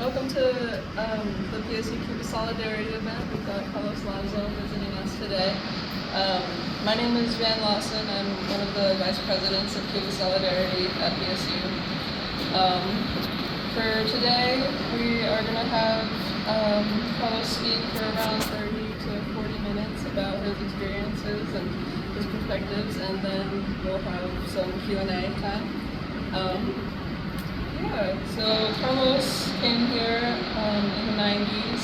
Welcome to the PSU Cuba Solidarity event. We've got Lazo visiting us today. My name is Van Lawson. I'm one of the vice presidents of Cuba Solidarity at PSU. For today, we are going to have Carlos speak for around 30 to 40 minutes about his experiences and his perspectives, and then we'll have some Q&A time. So Carlos came here in the 90s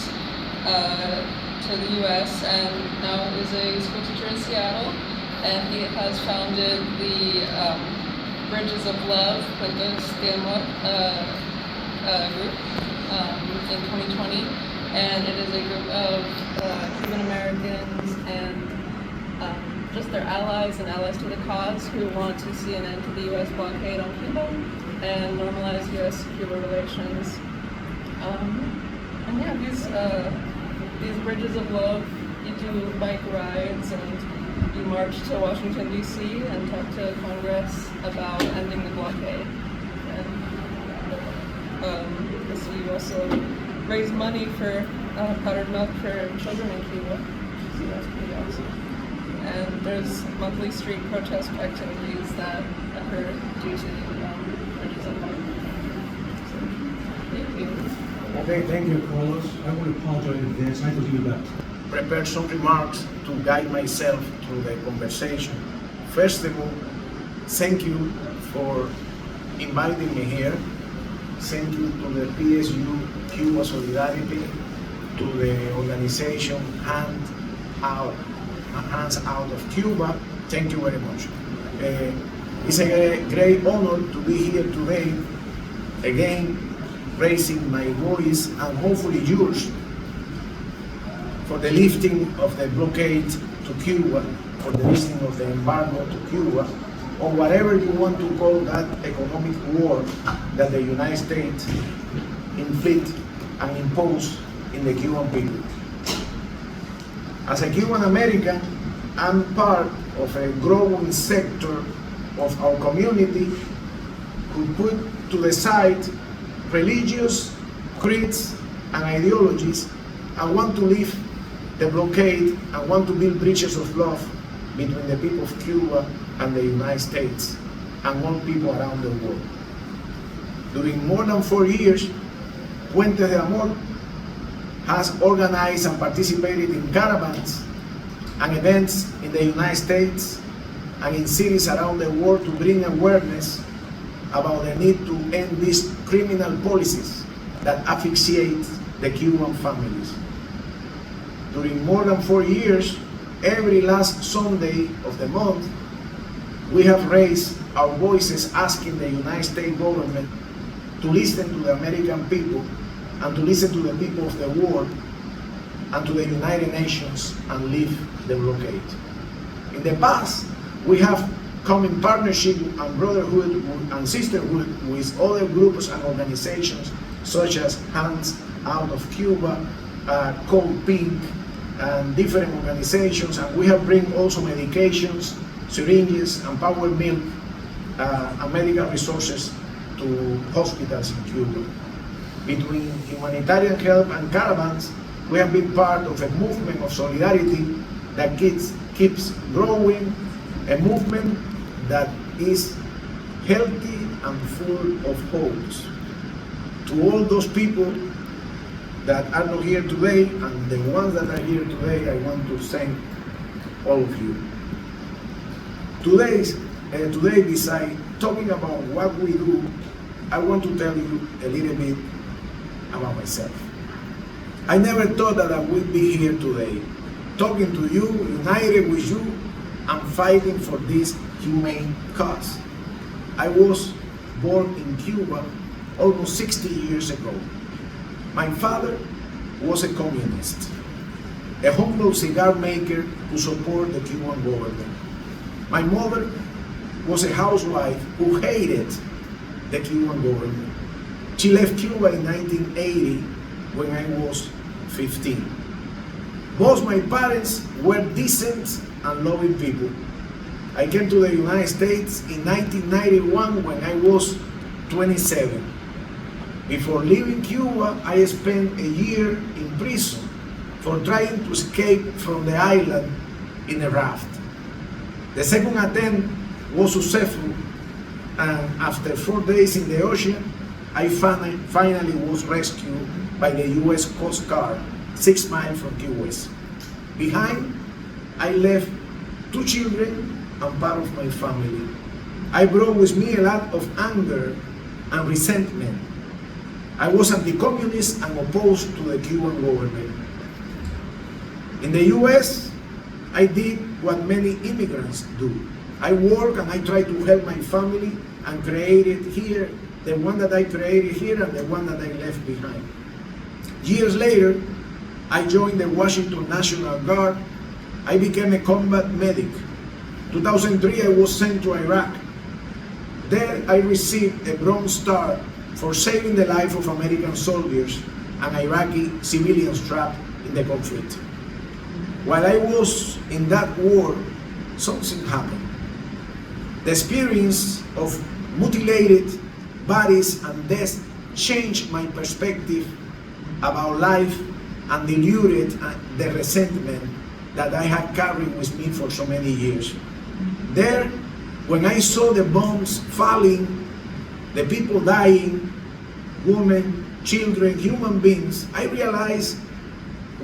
to the US and now is a school teacher in Seattle, and he has founded the Bridges of Love, Puentes de Amor group in 2020, and it is a group of Cuban Americans and just their allies and allies to the cause who want to see an end to the US blockade on Cuba and normalize US-Cuba relations. And yeah, these bridges of love, you do bike rides and you march to Washington, D.C. and talk to Congress about ending the blockade. And so you also raise money for powdered milk for children in Cuba, so that's pretty awesome. And there's monthly street protest activities that occur due to bridges of love. So, thank you. Okay, thank you, Carlos. I want to apologize in advance. I believe that. Prepare some remarks to guide myself through the conversation. First of all, thank you for inviting me here. Thank you to the PSU Cuba Solidarity, to the organization Hands Out of Cuba. Thank you very much. It's a great honor to be here today, again, raising my voice and hopefully yours for the lifting of the blockade to Cuba, for the lifting of the embargo to Cuba, or whatever you want to call that economic war that the United States inflict and impose in the Cuban people. As a Cuban American, I'm part of a growing sector of our community who put to the side religious creeds and ideologies and want to live the blockade and want to build bridges of love between the people of Cuba and the United States and all people around the world. During more than 4 years, Puentes de Amor has organized and participated in caravans and events in the United States and in cities around the world to bring awareness about the need to end these criminal policies that asphyxiate the Cuban families. During more than 4 years, every last Sunday of the month, we have raised our voices asking the United States government to listen to the American people and to listen to the people of the world and to the United Nations and leave the blockade. In the past, we have come in partnership and brotherhood and sisterhood with other groups and organizations such as Hands Out of Cuba, Cold Pink, and different organizations, and we have bring also medications, syringes, and power milk and medical resources to hospitals in Cuba. Between humanitarian help and caravans, we have been part of a movement of solidarity that keeps growing, a movement that is healthy and full of hopes. To all those people that are not here today and the ones that are here today, I want to thank all of you. Today, besides talking about what we do, I want to tell you a little bit about myself. I never thought that I would be here today, talking to you, united with you, and fighting for this humane cause. I was born in Cuba almost 60 years ago. My father was a communist, a humble cigar maker who supported the Cuban government. My mother was a housewife who hated the Cuban government. She left Cuba in 1980 when I was 15. Both my parents were decent and loving people. I came to the United States in 1991 when I was 27. Before leaving Cuba, I spent a year in prison for trying to escape from the island in a raft. The second attempt was successful, and after 4 days in the ocean, I finally was rescued by the US Coast Guard 6 miles from Key West. Behind, I left 2 children and part of my family. I brought with me a lot of anger and resentment. I was anti-communist and opposed to the Cuban government. In the US, I did what many immigrants do. I work and I try to help my family and created here, the one that I created here and the one that I left behind. Years later, I joined the Washington National Guard. I became a combat medic. 2003, I was sent to Iraq. There, I received a Bronze Star for saving the life of American soldiers and Iraqi civilians trapped in the conflict. While I was in that war, something happened. The experience of mutilated bodies and death changed my perspective about life and diluted the resentment that I had carried with me for so many years. There, when I saw the bombs falling, the people dying, women, children, human beings, I realized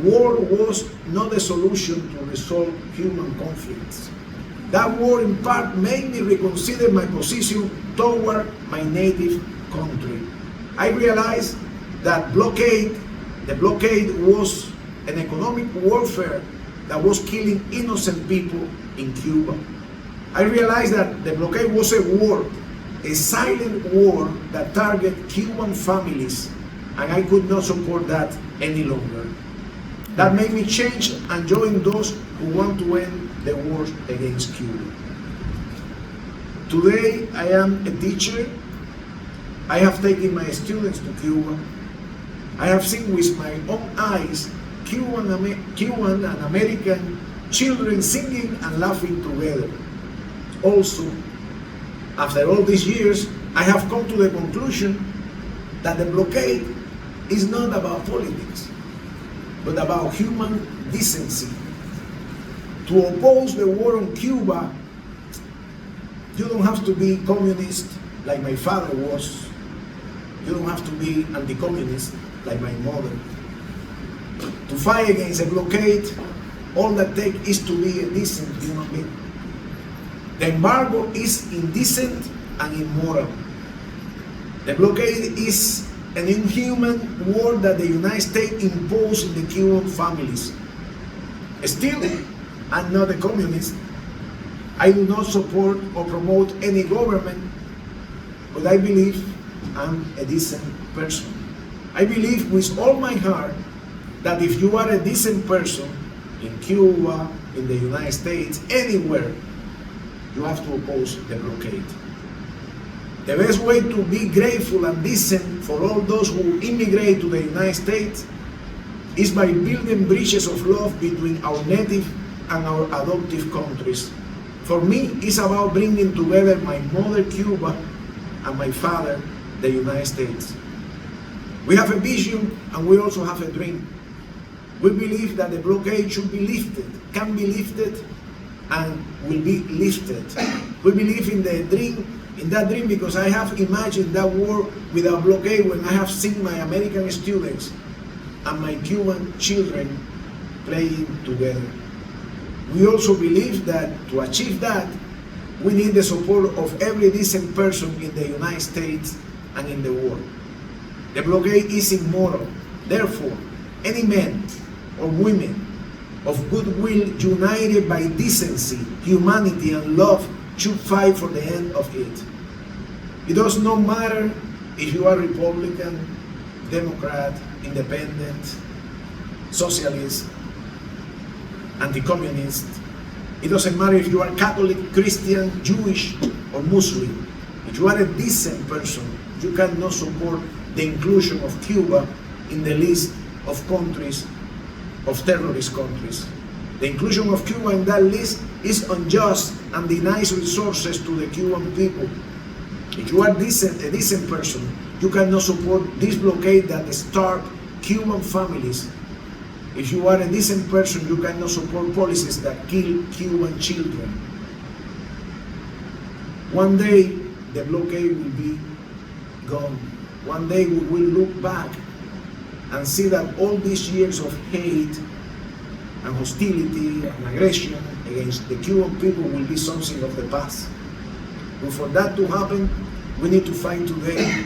war was not a solution to resolve human conflicts. That war in part made me reconsider my position toward my native country. I realized that the blockade was an economic warfare that was killing innocent people in Cuba. I realized that the blockade was a war, a silent war that targeted Cuban families, and I could not support that any longer. That made me change and join those who want to end the war against Cuba. Today, I am a teacher. I have taken my students to Cuba. I have seen with my own eyes Cuban and American children singing and laughing together. Also, after all these years, I have come to the conclusion that the blockade is not about politics, but about human decency. To oppose the war on Cuba, you don't have to be communist like my father was. You don't have to be anti-communist like my mother. To fight against a blockade, all that takes is to be a decent human being. The embargo is indecent and immoral. The blockade is an inhuman war that the United States imposed in the Cuban families. Still, I'm not a communist. I do not support or promote any government, but I believe I'm a decent person. I believe with all my heart that if you are a decent person in Cuba, in the United States, anywhere, you have to oppose the blockade. The best way to be grateful and decent for all those who immigrate to the United States is by building bridges of love between our native and our adoptive countries. For me, it's about bringing together my mother, Cuba, and my father, the United States. We have a vision and we also have a dream. We believe that the blockade should be lifted, can be lifted, and will be lifted. We believe in the dream, in that dream, because I have imagined that war without blockade when I have seen my American students and my Cuban children playing together. We also believe that to achieve that, we need the support of every decent person in the United States and in the world. The blockade is immoral. Therefore, any men or women of goodwill united by decency, humanity, and love should fight for the end of it. It does not matter if you are Republican, Democrat, Independent, Socialist, Anti-Communist. It doesn't matter if you are Catholic, Christian, Jewish, or Muslim. If you are a decent person, you cannot support the inclusion of Cuba in the list of countries, of terrorist countries. The inclusion of Cuba in that list is unjust and denies resources to the Cuban people. If you are a decent person, you cannot support this blockade that starved Cuban families. If you are a decent person, you cannot support policies that kill Cuban children. One day, the blockade will be gone. One day we will look back and see that all these years of hate and hostility and aggression against the Cuban people will be something of the past. But for that to happen, we need to fight today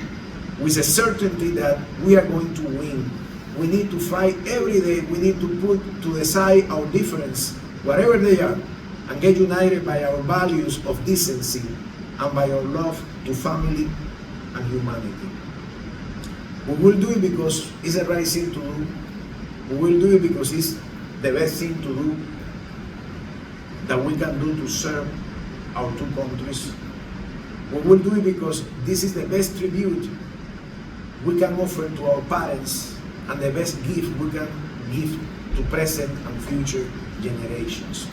with a certainty that we are going to win. We need to fight every day. We need to put to the side our difference, whatever they are, and get united by our values of decency and by our love to family and humanity. We will do it because it's the right thing to do. We will do it because it's the best thing to do that we can do to serve our two countries. We will do it because this is the best tribute we can offer to our parents and the best gift we can give to present and future generations.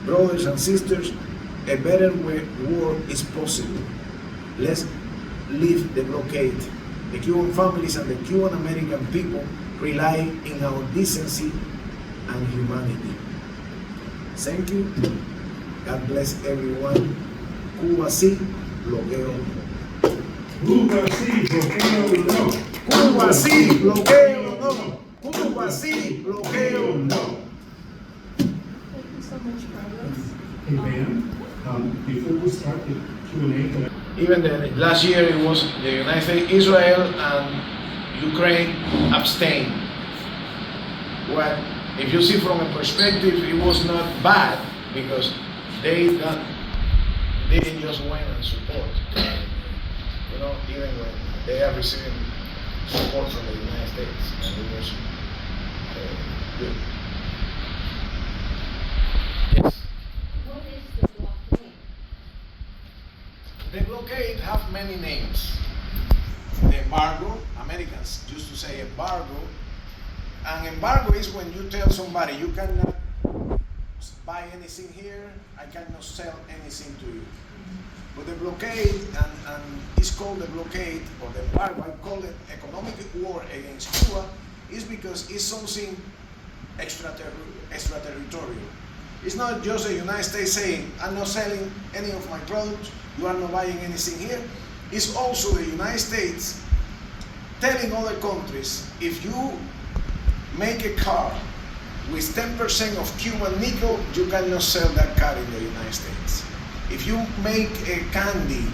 Brothers and sisters, a better world is possible. Let's leave the blockade. The Cuban families and the Cuban American people rely in our decency and humanity. Thank you. God bless everyone. Cuba sí, bloqueo no. Cuba sí, bloqueo no. Cuba sí, bloqueo no. Cuba sí, bloqueo no. Thank you so much, Carlos. Hey, ma'am, before we start the Q&A, Even last year it was the United States, Israel, and Ukraine abstained. Well, if you see from a perspective, it was not bad because they didn't just win and support. You know, even when they are receiving support from the United States, and it was good. Yes. What is the blockade? The blockade have many names. The embargo, Americans used to say embargo. An embargo is when you tell somebody you cannot buy anything here, I cannot sell anything to you. But the blockade, and it's called the blockade or the embargo, I call it economic war against Cuba, is because it's something extraterritorial. It's not just the United States saying, I'm not selling any of my products, you are not buying anything here. It's also the United States telling other countries, if you make a car with 10% of Cuban nickel, you cannot sell that car in the United States. If you make a candy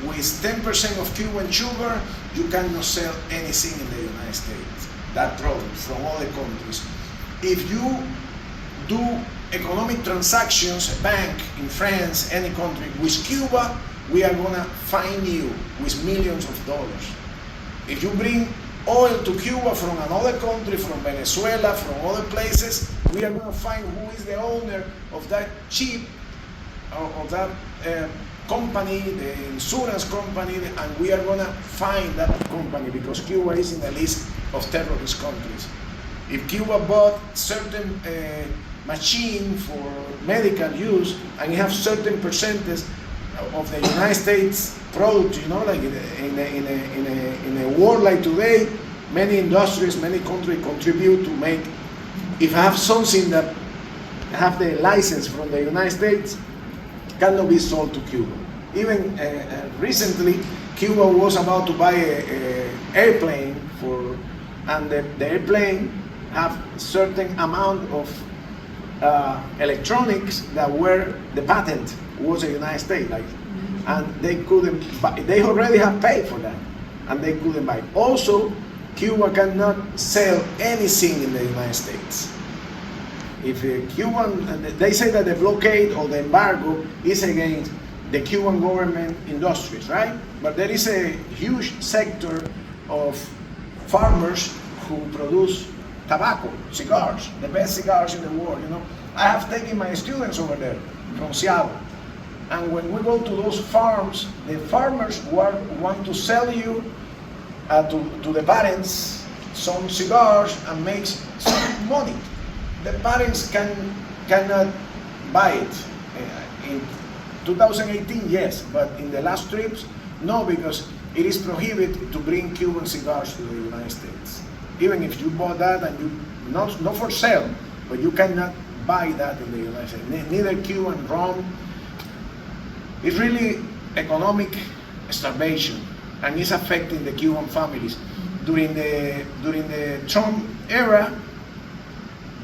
with 10% of Cuban sugar, you cannot sell anything in the United States, that product from other countries. If you do economic transactions, a bank in France, any country, with Cuba, we are gonna fine you with millions of dollars. If you bring oil to Cuba from another country, from Venezuela, from other places, we are gonna find who is the owner of that ship, of that company, the insurance company, and we are gonna find that company because Cuba is in the list of terrorist countries. If Cuba bought certain machine for medical use and you have certain percentage of the United States product, you know, like in a world like today, many industries, many countries contribute to make. If I have something that have the license from the United States, cannot be sold to Cuba. Even recently, Cuba was about to buy an airplane and the airplane have certain amount of electronics that were the patent was the United States, like, and they couldn't buy. They already have paid for that, and they couldn't buy. Also, Cuba cannot sell anything in the United States. If they say that the blockade or the embargo is against the Cuban government industries, right? But there is a huge sector of farmers who produce tobacco, cigars, the best cigars in the world, you know. I have taken my students over there from Seattle. And when we go to those farms, the farmers want to sell you to the parents some cigars and make some money. The parents cannot buy it 2018, yes, but in the last trips, no, because it is prohibited to bring Cuban cigars to the United States. Even if you bought that and you, not for sale, but you cannot buy that in the United States. Neither Cuban rum. It's really economic starvation, and it's affecting the Cuban families. During the Trump era,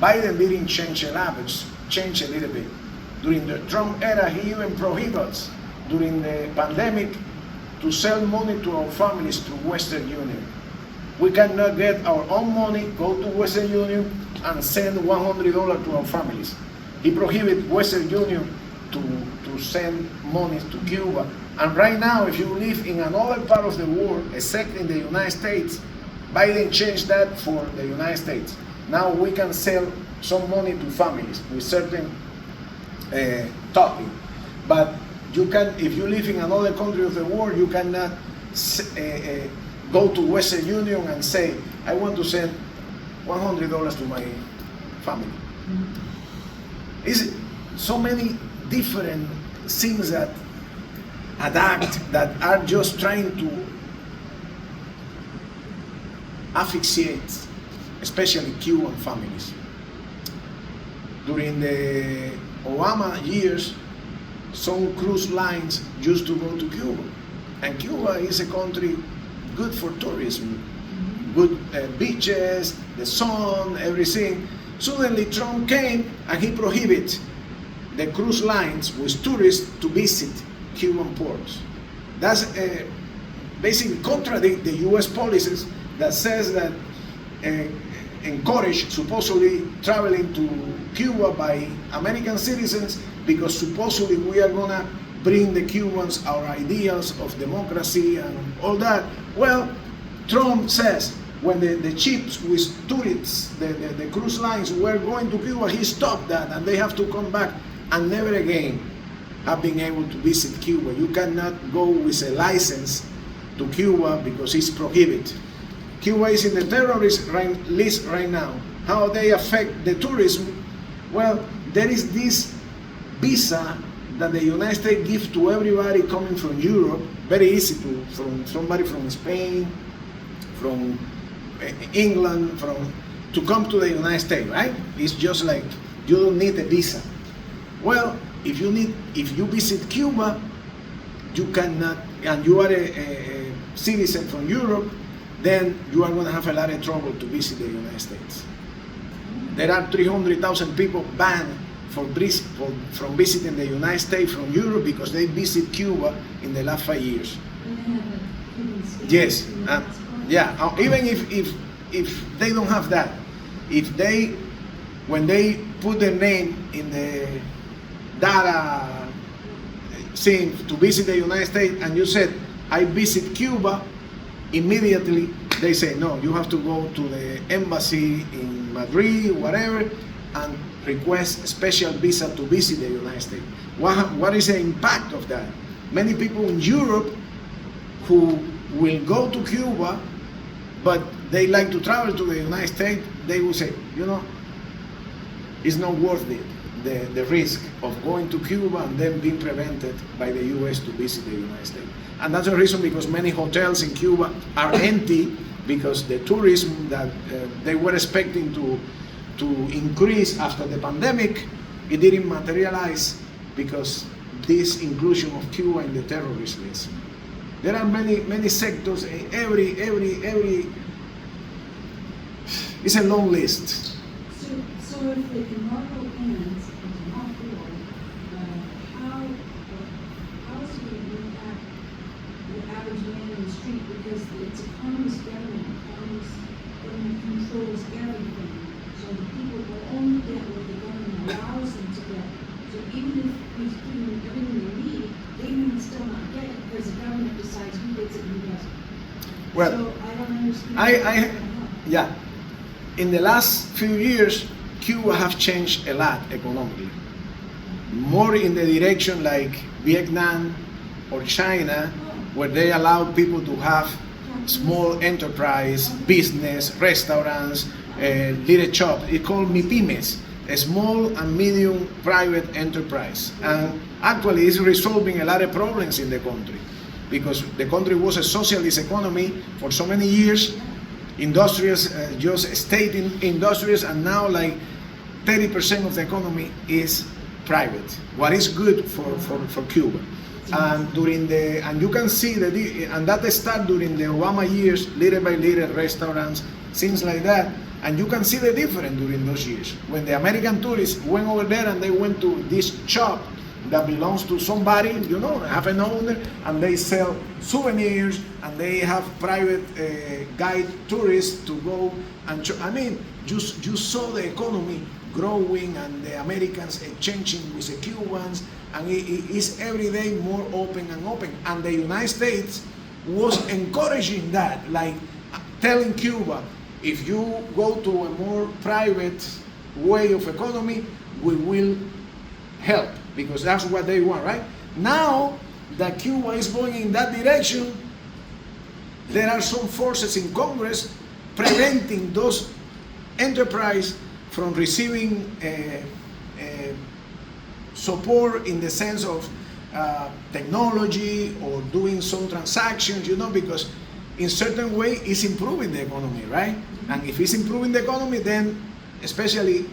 Biden didn't change a lot, but changed a little bit. During the Trump era, he even prohibits, during the pandemic, to sell money to our families through Western Union. We cannot get our own money, go to Western Union, and send $100 to our families. He prohibits Western Union to send money to Cuba. And right now, if you live in another part of the world, except in the United States, Biden changed that for the United States. Now we can sell some money to families with certain topic. But you can, if you live in another country of the world, you cannot go to Western Union and say, I want to send $100 to my family. It's so many different things that adapt, that are just trying to asphyxiate, especially Cuban families. During the Obama years, some cruise lines used to go to Cuba, and Cuba is a country good for tourism, good beaches, the sun, everything. Suddenly Trump came and he prohibited the cruise lines with tourists to visit Cuban ports. That's basically contradict the US policies that says that encourage supposedly traveling to Cuba by American citizens, because supposedly we are gonna bring the Cubans our ideals of democracy and all that. Well, Trump says when the ships with tourists, the cruise lines were going to Cuba, he stopped that and they have to come back and never again have been able to visit Cuba. You cannot go with a license to Cuba because it's prohibited. Cuba is in the terrorist list right now. How they affect the tourism? Well, there is this visa that the United States gives to everybody coming from Europe, very easy to, from somebody from Spain, from England, to come to the United States, right? It's just like, you don't need a visa. Well, if you visit Cuba, you cannot, and you are a citizen from Europe, then you are going to have a lot of trouble to visit the United States. There are 300,000 people banned from visiting the United States from Europe because they visit Cuba in the last 5 years. Yes, yeah. Even if they don't have that, if they, when they put their name in the data thing to visit the United States, and you said I visit Cuba, immediately they say no, you have to go to the embassy in Madrid, whatever, and request a special visa to visit the United States. What is the impact of that? Many people in Europe who will go to Cuba, but they like to travel to the United States, they will say, you know, it's not worth it, the risk of going to Cuba and then being prevented by the US to visit the United States. And that's the reason because many hotels in Cuba are empty, because the tourism that they were expecting to increase after the pandemic, it didn't materialize because this inclusion of Cuba in the terrorist list. There are many sectors, every, it's a long list. So if the embargo ends and not war, how is it going to impact the average man in the street? Because it's a communist government. Communist government controls everything. So the people will only get what the government allows them to get. So even if we give them everything they need, they may still not get it because the government decides who gets it and who doesn't. Well, so I don't understand. Yeah. In the last few years, Cuba have changed a lot economically. More in the direction like Vietnam or China, where they allow people to have small enterprise, business, restaurants, little shops. It's called MIPYMES. a small and medium private enterprise. And actually it's resolving a lot of problems in the country, because the country was a socialist economy for so many years. Industries, just state industries, and now like 30% of the economy is private. What is good for Cuba. And you can see and that started during the Obama years, little by little, restaurants, things like that. And you can see the difference during those years. When the American tourists went over there and they went to this shop that belongs to somebody, have an owner, and they sell souvenirs, and they have private guide tourists to go and you saw the economy growing, and the Americans exchanging with the Cubans, and it is every day more open and open. And the United States was encouraging that, like telling Cuba, if you go to a more private way of economy, we will help, because that's what they want, right? Now that Cuba is going in that direction, there are some forces in Congress preventing those enterprises from receiving support in the sense of technology or doing some transactions, because in certain way it's improving the economy, right? And if it's improving the economy, then especially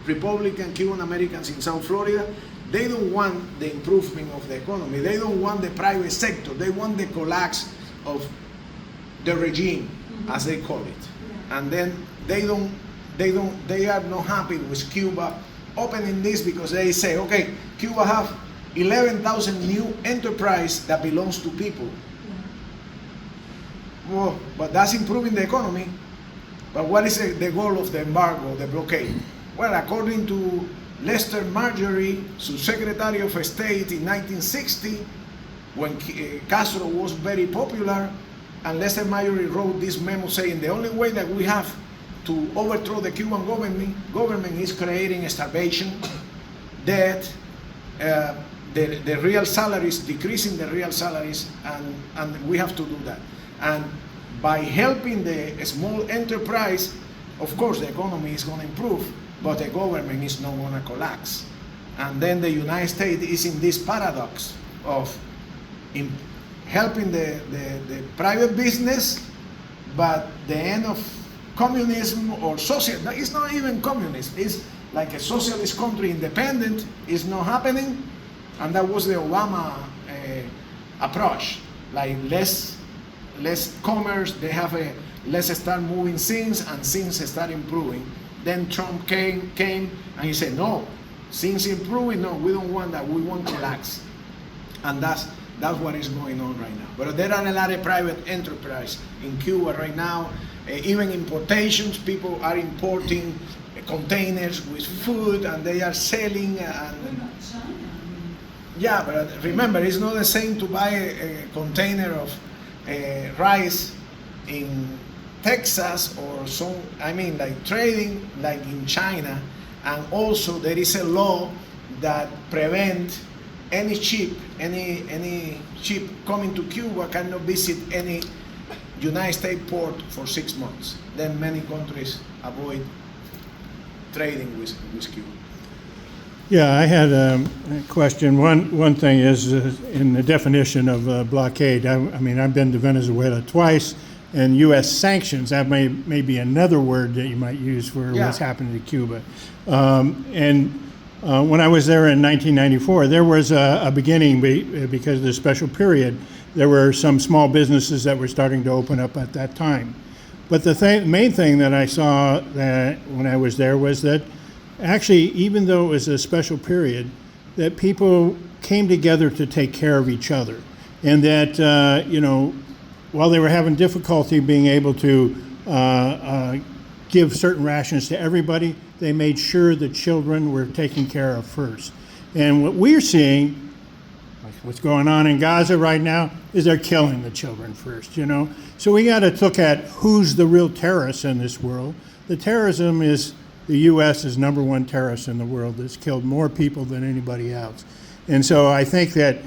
Republican Cuban Americans in South Florida, they don't want the improvement of the economy. They don't want the private sector. They want the collapse of the regime, as they call it. And then they are not happy with Cuba opening this, because they say, okay, Cuba have 11,000 new enterprise that belongs to people. Well, but that's improving the economy. But what is the goal of the embargo, the blockade? Well, according to Lester Marjorie, Secretary of State in 1960, when Castro was very popular, and Lester Marjorie wrote this memo saying the only way that we have to overthrow the Cuban government is creating starvation, debt, the real salaries, decreasing the real salaries, and we have to do that. And by helping the small enterprise, of course the economy is going to improve, but the government is not going to collapse. And then the United States is in this paradox of helping the private business, but the end of communism or social, it's not even communist, it's like a socialist country, independent, is not happening. And that was the Obama approach, like less commerce, they have let's start moving things, and things start improving. Then Trump came and he said, no, things improving, no, we don't want that, we want to relax. And that's what is going on right now. But there are a lot of private enterprise in Cuba right now, even importations, people are importing containers with food, and they are selling. Yeah, but remember, it's not the same to buy a container of rice in Texas or like trading like in China. And also there is a law that prevent any ship coming to Cuba cannot visit any United States port for 6 months. Then many countries avoid trading with Cuba. Yeah, I had a question. One thing is in the definition of blockade. I mean, I've been to Venezuela twice, and U.S. sanctions, that may be another word that you might use for what's happening to Cuba. When I was there in 1994, there was a beginning because of the special period. There were some small businesses that were starting to open up at that time. But the main thing that I saw that when I was there was that actually, even though it was a special period, that people came together to take care of each other. And that, while they were having difficulty being able to give certain rations to everybody, they made sure the children were taken care of first. And what we're seeing, like what's going on in Gaza right now, is they're killing the children first, So we got to look at who's the real terrorists in this world. The terrorism is the U.S. is #1 terrorist in the world that's killed more people than anybody else. And so I think that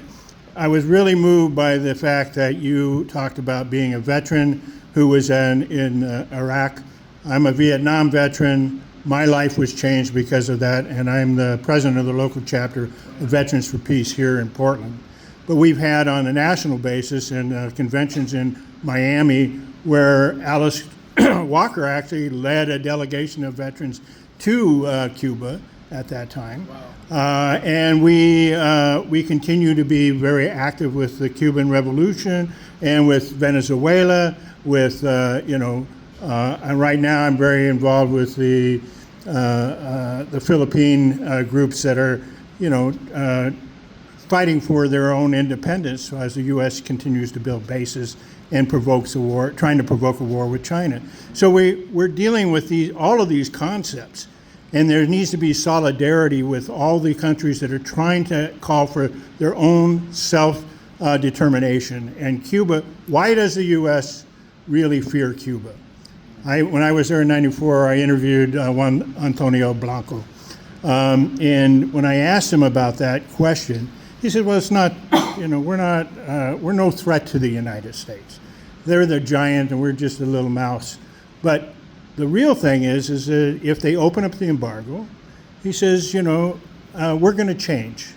I was really moved by the fact that you talked about being a veteran who was in Iraq. I'm a Vietnam veteran. my life was changed because of that, and I'm the president of the local chapter of Veterans for Peace here in Portland. But we've had on a national basis and conventions in Miami where Alice Walker actually led a delegation of veterans to Cuba at that time. Wow. And we continue to be very active with the Cuban Revolution and with Venezuela, with, and right now I'm very involved with the Philippine groups that are, fighting for their own independence as the U.S. continues to build bases and provokes a war, trying to provoke a war with China. So we're dealing with all of these concepts, and there needs to be solidarity with all the countries that are trying to call for their own self-determination. And Cuba, why does the U.S. really fear Cuba? When I was there in '94, I interviewed Juan Antonio Blanco. And when I asked him about that question, he said, well, it's not, we're no threat to the United States. They're the giant and we're just a little mouse. But the real thing is that if they open up the embargo, he says, we're going to change.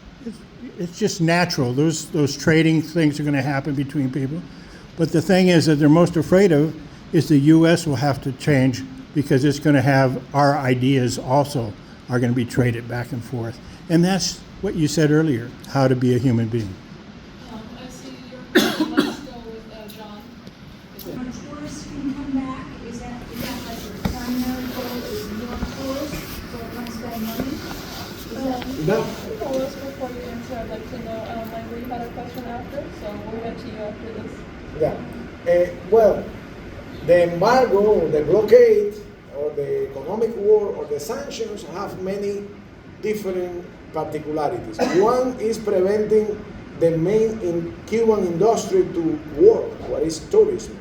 It's just natural. Those trading things are going to happen between people. But the thing is that they're most afraid of is the U.S. will have to change because it's going to have our ideas also are going to be traded back and forth. And that's what you said earlier, how to be a human being. I see your let's go with John. When tourists can come back, is that like your primary goal is more tourists, so it comes back money? Is that? Tourists, before you answer, I'd like to know, Michael, you had a question after, so we'll get to you after this. Yeah. Well, the embargo, or the blockade, or the economic war, or the sanctions have many different particularities. One is preventing the main Cuban industry to work, what is tourism.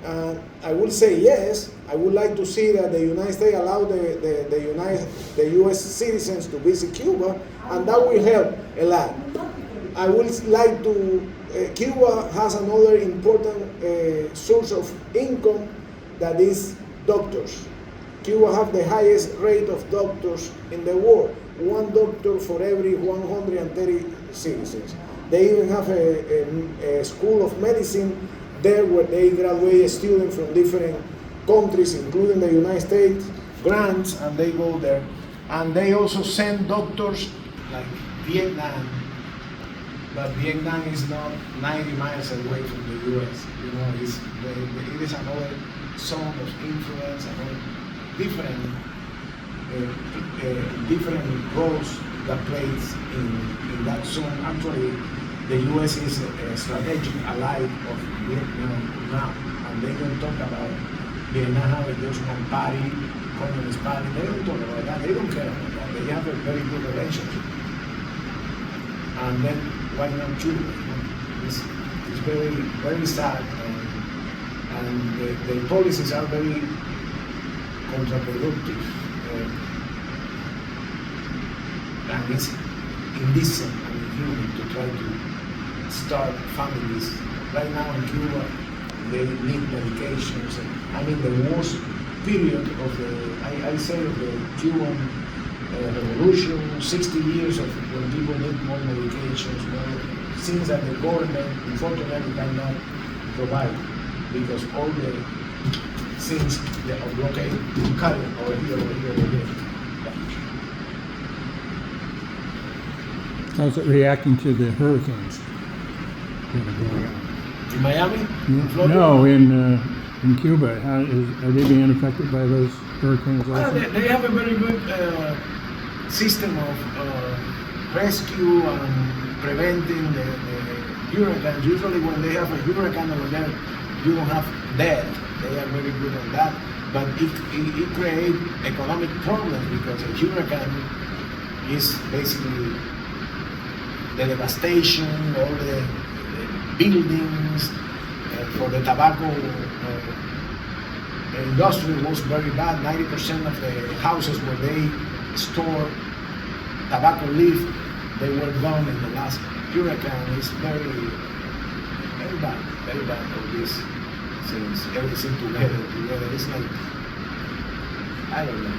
I will say yes, I would like to see that the United States allow the US citizens to visit Cuba, and that will help a lot. I would like to, Cuba has another important source of income that is doctors. Cuba have the highest rate of doctors in the world. One doctor for every 130 citizens. They even have a school of medicine there where they graduate students from different countries, including the United States, grants, and they go there. And they also send doctors like Vietnam, but Vietnam is not 90 miles away from the U.S. It is another zone of influence, another different roles that plays in that zone. Actually, the U.S. is a strategic ally of Vietnam now, and they don't talk about Vietnam having just one party, Communist Party. They don't talk about that. They don't care about that. They have a very good relationship. And then why not Cuba? It's very, very sad, and the policies are very counterproductive. And it's indecent and inhuman to try to start families. Right now in Cuba, they need medications. The worst period of I say of the Cuban revolution, 60 years of when people need more medications, more things that the government unfortunately cannot provide because all the things that are blockade cut it over here. How's it reacting to the hurricanes that are going on? In Miami? No, in Cuba. Are they being affected by those hurricanes also? They have a very good system of rescue and preventing the hurricanes. Usually when they have a hurricane over there, you don't have death. They are very good on that. But it creates economic problems because a hurricane is basically the devastation, all the buildings for the tobacco industry was very bad. 90% of the houses where they store tobacco leaf, they were gone in the last hurricane. It's very bad for these things. Everything together. It's like, I don't know.